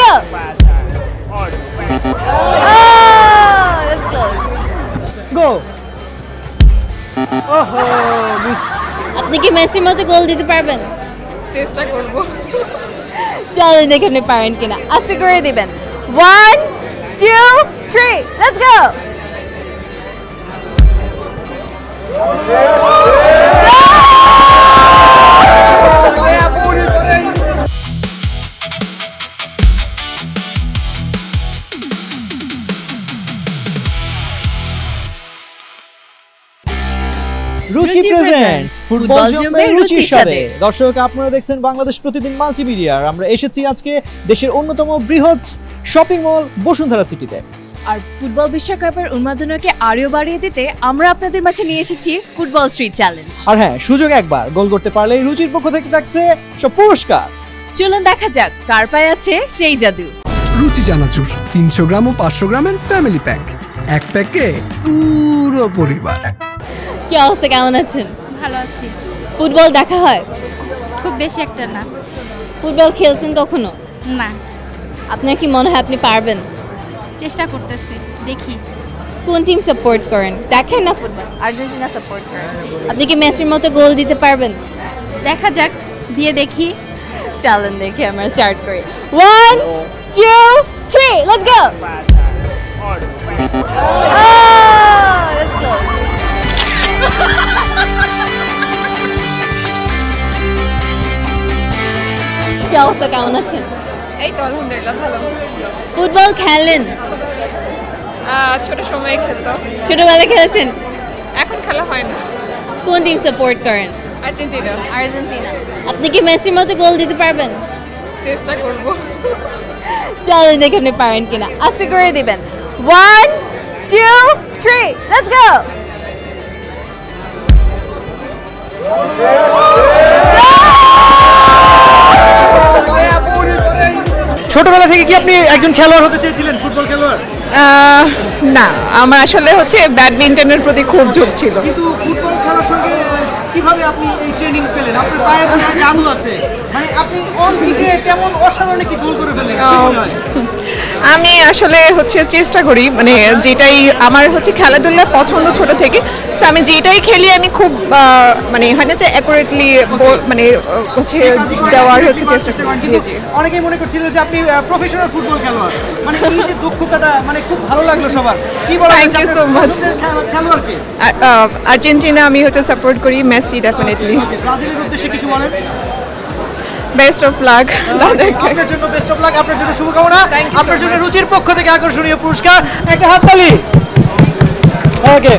go. Oh, that's close. গো ওহো miss আপনি কি মেসির মতো গোল দিতে পারবেন? চেষ্টা করব। চলেন দেখে আপনি পারেন কিনা। আস্তে করে দিবেন। 1 2 3 লেটস গো। রুচি রুচি প্রেজেন্টস Presents, ফুটবল ফুটবল জমবে জমবে রুচির রুচির সাথে। সাথে। দর্শক আপনারা দেখছেন বাংলাদেশ প্রতিদিন মাল্টিমিডিয়ার। আমরা এসেছি আজকে দেশের অন্যতম বৃহৎ শপিং মল বসুন্ধরা সিটিতে। আর ফুটবল বিশ্বকাপের উন্মাদনাকে আরও বাড়িয়ে দিতে আমরা আপনাদের মাঝে নিয়ে এসেছি ফুটবল স্ট্রিট চ্যালেঞ্জ। আর হ্যাঁ, সুযোগ একবার গোল করতে পারলে রুচির পক্ষ থেকে থাকছে সব পুরস্কার। চলুন দেখা যাক কার পায়ে আছে সেই জাদু। রুচি চানাচুর 300 গ্রাম ও 500 গ্রামের ফ্যামিলি প্যাক, এক প্যাকে পুরো পরিবার। কি অবস্থা, কেমন আছেন? ভালো আছি। ফুটবল দেখা হয়? খুব বেশি একটা না। ফুটবল খেলছেন কখনো? না, আপনার কি মনে হয় আপনি পারবেন? চেষ্টা করতেছি, দেখি। কোন টিম সাপোর্ট করেন? দেখেন না ফুটবল? আর্জেন্টিনা সাপোর্ট করি। আপনি কি মেসির মতো গোল দিতে পারবেন? দেখা যাক, দিয়ে দেখি। চলেন দেখি আমরা স্টার্ট করি। 1 2 3 লেটস গো। That's close. কি অবস্থা, কেমন আছেন? এই তো আলহামদুলিল্লাহ ভালো। ফুটবল খেলেন? ছোট সময়ে খেলতাম, ছোটবেলায় খেলেছেন? এখন খেলা হয় না। কোন টিম সাপোর্ট করেন? আর্জেন্টিনা। আর্জেন্টিনা। আপনি কি মেসির মতো গোল দিতে পারবেন? চেষ্টা করব। চলেন দেখে আপনি পারেন কিনা। আস্তে করে দিবেন। 1 2 3 লেটস গো। ছোটবেলা থেকে কি আপনি একজন খেলোয়াড় হতে চেয়েছিলেন, ফুটবল খেলোয়াড়? না, আমার আসলে ব্যাডমিন্টনের প্রতি খুব ঝোঁক ছিল। কিন্তু ফুটবল খেলার সঙ্গে কিভাবে আপনি এই ট্রেনিং পেলেন? আপনার পায়ে মনে হয় জাদু আছে, মানে আপনি অন দিকে কেমন অসাধারণ কি গোল করে ফেললেন, কি মনে হয়? আমি আসলে চেষ্টা করি, মানে যেটাই আমার খেলাধুলা পছন্দ ছোট থেকে, তো আমি যেটাই খেলি আমি খুব মানে হয় না যে অ্যাকুরেটলি মানে দেওয়ার চেষ্টা করি। জি জি। অনেকেই মনে করছিল যে আপনি প্রফেশনাল ফুটবল খেলোয়াড়, মানে এই যে দক্ষতাটা মানে খুব ভালো লাগলো সবার। কি বলা Thank you so much. খেলোয়াড়কে আর্জেন্টিনা আমি সাপোর্ট করি, মেসি ডেফিনেটলি। ব্রাজিলের উদ্দেশ্যে কিছু বলেন? বেস্ট অফ লাক তাদেরকে। আপনার জন্য বেস্ট অফ লাক, আপনার জন্য শুভকামনা। Thank you so আপনার জন্য much. রুচির পক্ষ থেকে আকর্ষণীয় পুরস্কার, একটা হাততালি। ওকে।